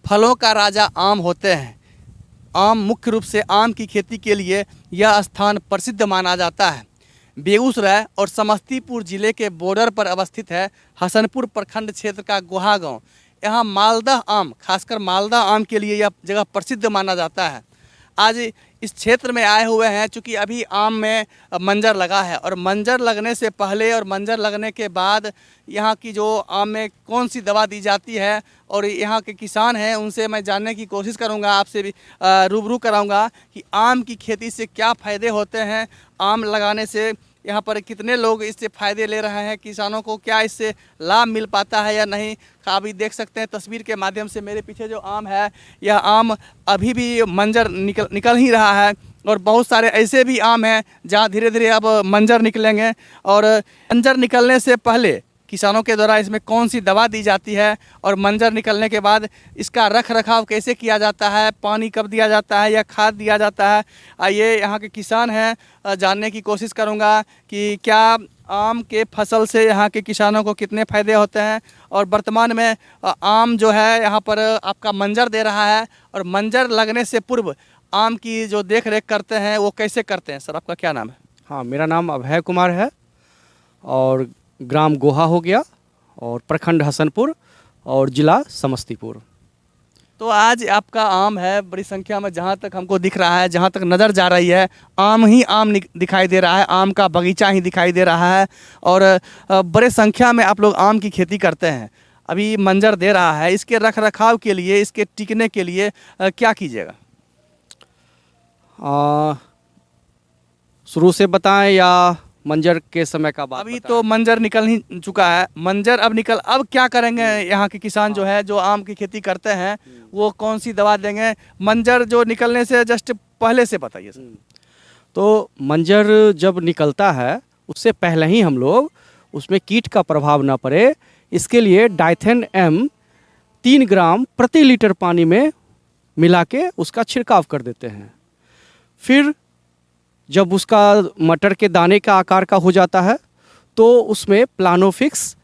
फलों का राजा आम होते हैं। आम मुख्य रूप से आम की खेती के लिए यह स्थान प्रसिद्ध माना जाता है। बेगूसराय और समस्तीपुर जिले के बॉर्डर पर अवस्थित है हसनपुर प्रखंड क्षेत्र का गोहा गांव। यहाँ मालदह आम, खासकर मालदह आम के लिए यह जगह प्रसिद्ध माना जाता है। आज इस क्षेत्र में आए हुए हैं चूँकि अभी आम में मंजर लगा है और मंजर लगने से पहले और मंजर लगने के बाद यहाँ की जो आम में कौन सी दवा दी जाती है और यहाँ के किसान हैं उनसे मैं जानने की कोशिश करूँगा, आपसे भी रूबरू कराऊँगा कि आम की खेती से क्या फ़ायदे होते हैं, आम लगाने से यहाँ पर कितने लोग इससे फ़ायदे ले रहे हैं, किसानों को क्या इससे लाभ मिल पाता है या नहीं। अभी देख सकते हैं तस्वीर के माध्यम से मेरे पीछे जो आम है, यह आम अभी भी मंजर निकल ही रहा है और बहुत सारे ऐसे भी आम हैं जहाँ धीरे धीरे अब मंजर निकलेंगे। और मंजर निकलने से पहले किसानों के द्वारा इसमें कौन सी दवा दी जाती है और मंजर निकलने के बाद इसका रख रखाव कैसे किया जाता है, पानी कब दिया जाता है या खाद दिया जाता है, आइए यहाँ के किसान हैं जानने की कोशिश करूँगा कि क्या आम के फसल से यहाँ के किसानों को कितने फ़ायदे होते हैं। और वर्तमान में आम जो है यहाँ पर आपका मंजर दे रहा है और मंजर लगने से पूर्व आम की जो देख रेख करते हैं वो कैसे करते हैं। सर आपका क्या नाम है? हाँ, मेरा नाम अभय कुमार है और ग्राम गोहा हो गया और प्रखंड हसनपुर और ज़िला समस्तीपुर। तो आज आपका आम है बड़ी संख्या में, जहाँ तक हमको दिख रहा है, जहाँ तक नज़र जा रही है आम ही आम दिखाई दे रहा है, आम का बगीचा ही दिखाई दे रहा है और बड़े संख्या में आप लोग आम की खेती करते हैं। अभी मंजर दे रहा है, इसके रख रखाव के लिए, इसके टिकने के लिए क्या कीजिएगा? शुरू से बताएं या मंजर के समय का बात? अभी तो मंजर निकल ही चुका है, मंजर अब क्या करेंगे यहाँ के किसान जो है, जो आम की खेती करते हैं, वो कौन सी दवा देंगे? मंजर जो निकलने से जस्ट पहले से बताइए सर। तो मंजर जब निकलता है उससे पहले ही हम लोग उसमें कीट का प्रभाव ना पड़े, इसके लिए डाइथेन M 3 ग्राम प्रति लीटर पानी में मिला के उसका छिड़काव कर देते हैं। फिर जब उसका मटर के दाने का आकार का हो जाता है तो उसमें प्लानोफिक्स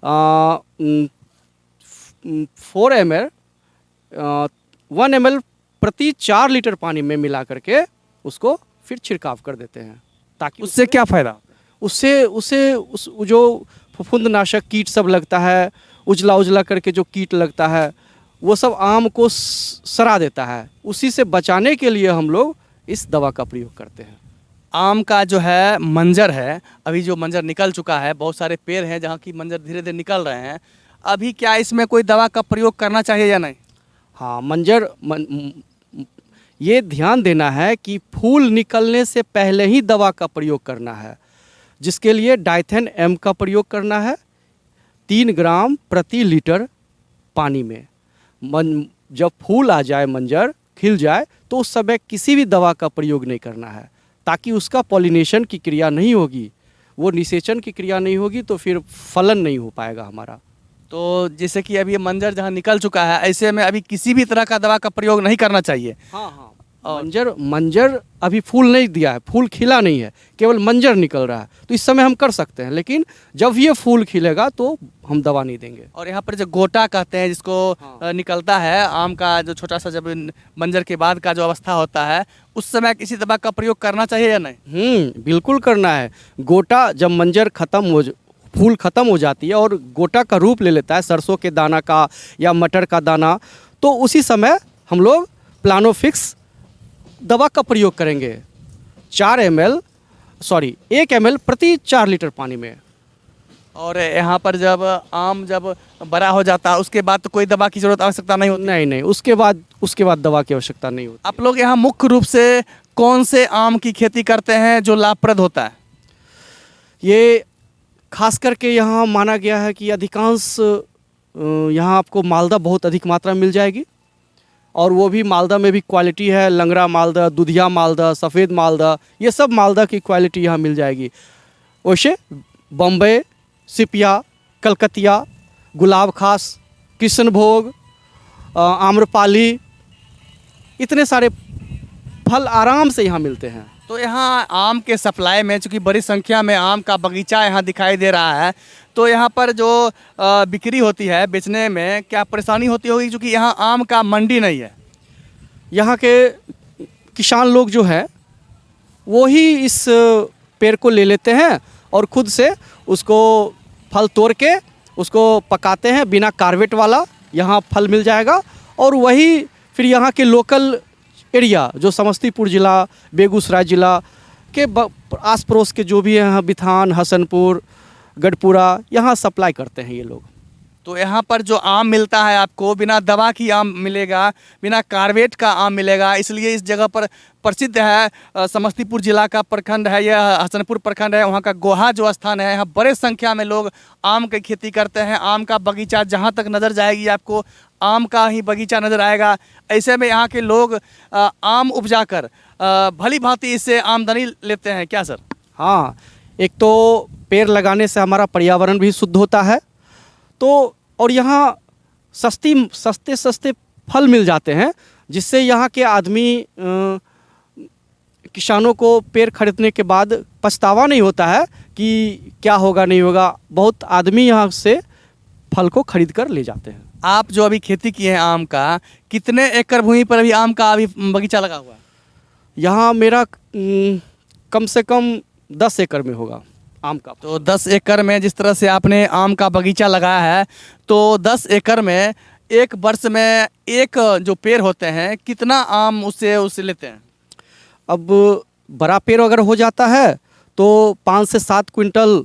4 ml 1 ml प्रति 4 लीटर पानी में मिला करके उसको फिर छिड़काव कर देते हैं। ताकि उससे क्या फ़ायदा? उससे जो फफूंदनाशक कीट सब लगता है, उजला उजला करके जो कीट लगता है वो सब आम को सड़ा देता है। उसी से बचाने के लिए हम लोग इस दवा का प्रयोग करते हैं। आम का जो है मंजर है, अभी जो मंजर निकल चुका है, बहुत सारे पेड़ हैं जहाँ की मंजर धीरे धीरे निकल रहे हैं, अभी क्या इसमें कोई दवा का प्रयोग करना चाहिए या नहीं? हाँ, ये ध्यान देना है कि फूल निकलने से पहले ही दवा का प्रयोग करना है, जिसके लिए डाइथेन M का प्रयोग करना है 3 ग्राम प्रति लीटर पानी में। जब फूल आ जाए, मंजर खिल जाए, तो उस समय किसी भी दवा का प्रयोग नहीं करना है, ताकि उसका पॉलिनेशन की क्रिया नहीं होगी, वो निषेचन की क्रिया नहीं होगी, तो फिर फलन नहीं हो पाएगा हमारा। तो जैसे कि अभी ये मंजर जहाँ निकल चुका है, ऐसे में अभी किसी भी तरह का दवा का प्रयोग नहीं करना चाहिए। हाँ, मंजर अभी फूल नहीं दिया है, फूल खिला नहीं है, केवल मंजर निकल रहा है, तो इस समय हम कर सकते हैं, लेकिन जब ये फूल खिलेगा तो हम दवा नहीं देंगे। और यहाँ पर जो गोटा कहते हैं जिसको निकलता है आम का, जो छोटा सा जब मंजर के बाद का जो अवस्था होता है, उस समय किसी दवा का प्रयोग करना चाहिए या नहीं? बिल्कुल करना है। गोटा जब मंजर फूल ख़त्म हो जाती है और गोटा का रूप ले लेता है, सरसों के दाना का या मटर का दाना, तो उसी समय हम लोग प्लानोफिक्स दवा का प्रयोग करेंगे 1 ml प्रति 4 लीटर पानी में। और यहाँ पर जब आम बड़ा हो जाता है उसके बाद तो कोई दवा की जरूरत आवश्यकता नहीं होती? नहीं, उसके बाद दवा की आवश्यकता नहीं होती। आप लोग यहाँ मुख्य रूप से कौन से आम की खेती करते हैं जो लाभप्रद होता है? ये खास करके यहाँ माना गया है कि अधिकांश यहाँ आपको मालदा बहुत अधिक मात्रा मिल जाएगी, और वो भी मालदा में भी क्वालिटी है, लंगड़ा मालदा, दुधिया मालदा, सफ़ेद मालदा, ये सब मालदा की क्वालिटी यहाँ मिल जाएगी। वैसे बम्बई, सिपिया, कलकतिया, गुलाब खास, कृष्णभोग, आम्रपाली, इतने सारे फल आराम से यहाँ मिलते हैं। तो यहाँ आम के सप्लाई में चूँकि बड़ी संख्या में आम का बगीचा यहाँ दिखाई दे रहा है, तो यहाँ पर जो बिक्री होती है बेचने में क्या परेशानी होती होगी, क्योंकि यहाँ आम का मंडी नहीं है? यहाँ के किसान लोग जो है वो ही इस पेड़ को ले लेते हैं और खुद से उसको फल तोड़ के उसको पकाते हैं बिना कार्बेट वाला। यहाँ फल मिल जाएगा और वही फिर यहाँ के लोकल एरिया जो समस्तीपुर ज़िला, बेगूसराय ज़िला के आस पड़ोस के जो भी हैं, यहाँ बिथान, हसनपुर, गढ़पुरा, यहाँ सप्लाई करते हैं ये लोग। तो यहाँ पर जो आम मिलता है आपको बिना दवा की आम मिलेगा, बिना कार्बेट का आम मिलेगा, इसलिए इस जगह पर प्रसिद्ध है। समस्तीपुर जिला का प्रखंड है, यह हसनपुर प्रखंड है, वहाँ का गोहा जो स्थान है, यहाँ बड़े संख्या में लोग आम की खेती करते हैं। आम का बगीचा जहाँ तक नज़र जाएगी आपको आम का ही बगीचा नज़र आएगा। ऐसे में यहाँ के लोग आम उपजा कर भली भांति इससे आमदनी लेते हैं क्या सर? हाँ, एक तो पेड़ लगाने से हमारा पर्यावरण भी शुद्ध होता है, तो और यहाँ सस्ते फल मिल जाते हैं, जिससे यहाँ के आदमी किसानों को पेड़ खरीदने के बाद पछतावा नहीं होता है कि क्या होगा नहीं होगा। बहुत आदमी यहाँ से फल को खरीद कर ले जाते हैं। आप जो अभी खेती किए हैं आम का, कितने एकड़ भूमि पर अभी आम का अभी बगीचा लगा हुआ है? यहाँ मेरा कम से कम 10 एकड़ में होगा आम का। तो 10 एकड़ में जिस तरह से आपने आम का बगीचा लगाया है, तो 10 एकड़ में एक वर्ष में एक जो पेड़ होते हैं कितना आम उससे लेते हैं? अब बड़ा पेड़ अगर हो जाता है तो 5 से 7 क्विंटल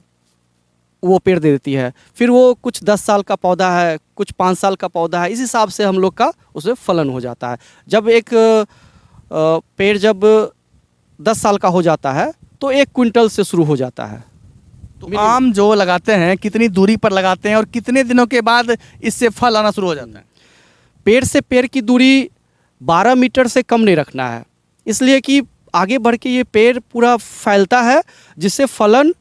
वो पेड़ दे देती है। फिर वो कुछ 10 साल का पौधा है, कुछ 5 साल का पौधा है, इस हिसाब से हम लोग का उसमें फलन हो जाता है। जब एक पेड़ जब 10 साल का हो जाता है तो 1 क्विंटल से शुरू हो जाता है। तो आम जो लगाते हैं कितनी दूरी पर लगाते हैं और कितने दिनों के बाद इससे फल आना शुरू हो जाता है? पेड़ से पेड़ की दूरी 12 मीटर से कम नहीं रखना है, इसलिए कि आगे बढ़ के ये पेड़ पूरा फैलता है, जिससे फलन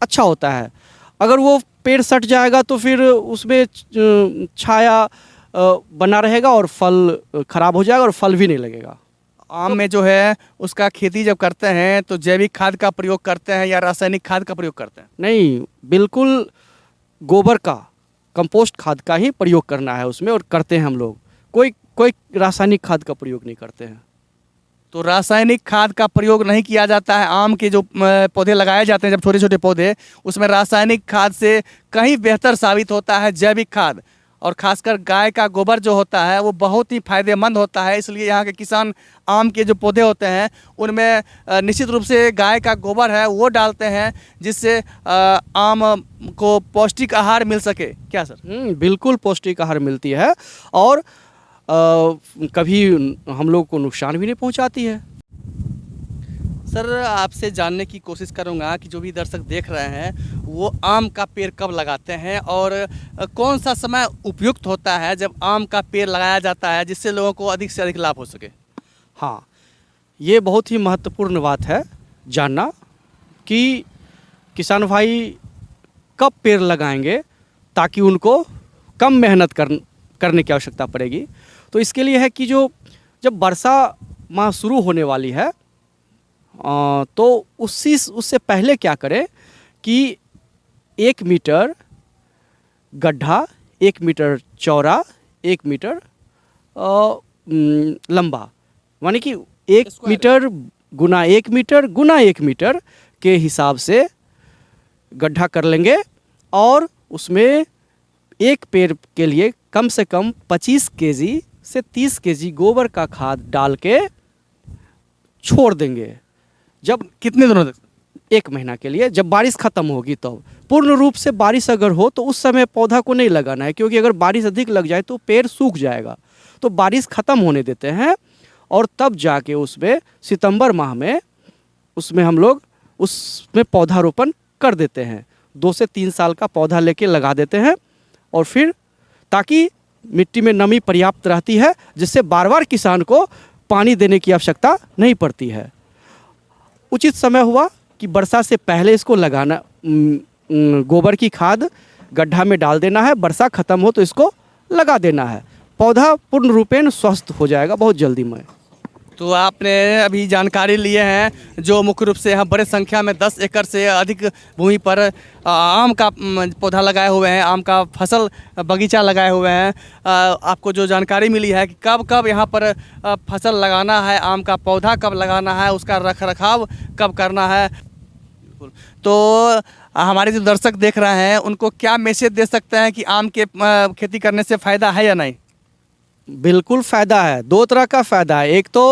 अच्छा होता है। अगर वो पेड़ सट जाएगा तो फिर उसमें छाया बना रहेगा और फल खराब हो जाएगा और फल भी नहीं लगेगा। आम में जो है उसका खेती जब करते हैं तो जैविक खाद का प्रयोग करते हैं या रासायनिक खाद का प्रयोग करते हैं? नहीं, बिल्कुल गोबर का, कंपोस्ट खाद का ही प्रयोग करना है उसमें, और करते हैं हम लोग। कोई रासायनिक खाद का प्रयोग नहीं करते हैं। तो रासायनिक खाद का प्रयोग नहीं किया जाता है। आम के जो पौधे लगाए जाते हैं जब छोटे छोटे पौधे, उसमें रासायनिक खाद से कहीं बेहतर साबित होता है जैविक खाद, और खासकर गाय का गोबर जो होता है वो बहुत ही फायदेमंद होता है। इसलिए यहाँ के किसान आम के जो पौधे होते हैं उनमें निश्चित रूप से गाय का गोबर है वो डालते हैं, जिससे आम को पौष्टिक आहार मिल सके क्या सर? बिल्कुल पौष्टिक आहार मिलती है और कभी हम लोग को नुकसान भी नहीं पहुंचाती है। सर आपसे जानने की कोशिश करूंगा कि जो भी दर्शक देख रहे हैं वो आम का पेड़ कब लगाते हैं और कौन सा समय उपयुक्त होता है जब आम का पेड़ लगाया जाता है, जिससे लोगों को अधिक से अधिक लाभ हो सके? हाँ, ये बहुत ही महत्वपूर्ण बात है जानना कि किसान भाई कब पेड़ लगाएंगे ताकि उनको कम मेहनत करने की आवश्यकता पड़ेगी। तो इसके लिए है कि जब वर्षा माह शुरू होने वाली है तो उससे पहले क्या करें कि 1 मीटर गड्ढा, 1 मीटर चौड़ा, 1 मीटर लंबा, माने कि 1 मीटर गुना 1 मीटर गुना 1 मीटर के हिसाब से गड्ढा कर लेंगे और उसमें एक पेड़ के लिए कम से कम 25 केजी से 30 केजी गोबर का खाद डाल के छोड़ देंगे। जब कितने दिनों तक? 1 महीना के लिए। जब बारिश ख़त्म होगी तो पूर्ण रूप से बारिश अगर हो तो उस समय पौधा को नहीं लगाना है, क्योंकि अगर बारिश अधिक लग जाए तो पेड़ सूख जाएगा। तो बारिश ख़त्म होने देते हैं और तब जाके उसमें सितंबर माह में उसमें हम लोग उसमें पौधारोपण कर देते हैं। 2 से 3 साल का पौधा लेके लगा देते हैं और फिर ताकि मिट्टी में नमी पर्याप्त रहती है, जिससे बार बार किसान को पानी देने की आवश्यकता नहीं पड़ती है। उचित समय हुआ कि वर्षा से पहले इसको लगाना, गोबर की खाद गड्ढा में डाल देना है, वर्षा ख़त्म हो तो इसको लगा देना है। पौधा पूर्ण रूपेण स्वस्थ हो जाएगा बहुत जल्दी में। तो आपने अभी जानकारी लिए हैं जो मुख्य रूप से यहाँ बड़े संख्या में 10 एकड़ से अधिक भूमि पर आम का पौधा लगाए हुए हैं, आम का फसल बगीचा लगाए हुए हैं। आपको जो जानकारी मिली है कि कब कब यहाँ पर फसल लगाना है, आम का पौधा कब लगाना है, उसका रख रखाव कब करना है। तो हमारे जो दर्शक देख रहे हैं उनको क्या मैसेज दे सकते हैं कि आम के खेती करने से फ़ायदा है या नहीं? बिल्कुल फ़ायदा है, दो तरह का फ़ायदा है। एक तो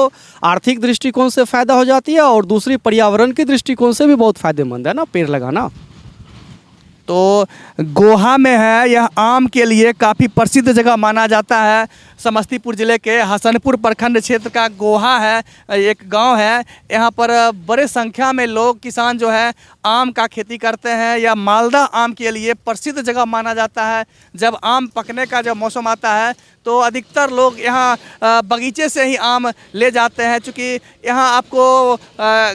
आर्थिक दृष्टिकोण से फ़ायदा हो जाती है और दूसरी पर्यावरण के दृष्टिकोण से भी बहुत फ़ायदेमंद है ना पेड़ लगाना। तो गोहा में है, यह आम के लिए काफ़ी प्रसिद्ध जगह माना जाता है। समस्तीपुर ज़िले के हसनपुर प्रखंड क्षेत्र का गोहा है, एक गांव है। यहाँ पर बड़े संख्या में लोग किसान जो है आम का खेती करते हैं। यह मालदा आम के लिए प्रसिद्ध जगह माना जाता है। जब आम पकने का जब मौसम आता है तो अधिकतर लोग यहाँ बगीचे से ही आम ले जाते हैं, चूँकि यहाँ आपको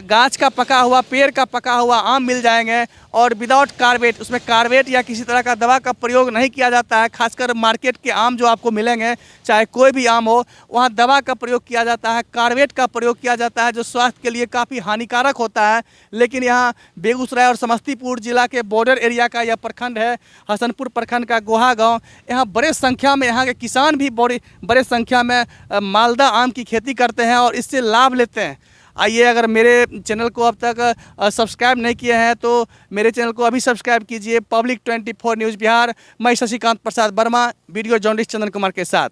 गाछ का पका हुआ, पेड़ का पका हुआ आम मिल जाएंगे और विदाउट कार्बेट, उसमें कार्बेट या किसी तरह का दवा का प्रयोग नहीं किया जाता है। खासकर मार्केट के आम जो आपको मिलेंगे, चाहे कोई भी आम हो, वहाँ दवा का प्रयोग किया जाता है, कार्बेट का प्रयोग किया जाता है, जो स्वास्थ्य के लिए काफ़ी हानिकारक होता है। लेकिन यहाँ बेगूसराय और समस्तीपुर जिला के बॉर्डर एरिया का यह प्रखंड है, हसनपुर प्रखंड का गोहा गाँव। यहाँ बड़े संख्या में यहाँ के किसान भी बड़े संख्या में मालदा आम की खेती करते हैं और इससे लाभ लेते हैं। आइए, अगर मेरे चैनल को अब तक सब्सक्राइब नहीं किए हैं तो मेरे चैनल को अभी सब्सक्राइब कीजिए। पब्लिक 24 न्यूज़ बिहार, मैं शशिकांत प्रसाद वर्मा, वीडियो जर्नलिस्ट चंदन कुमार के साथ।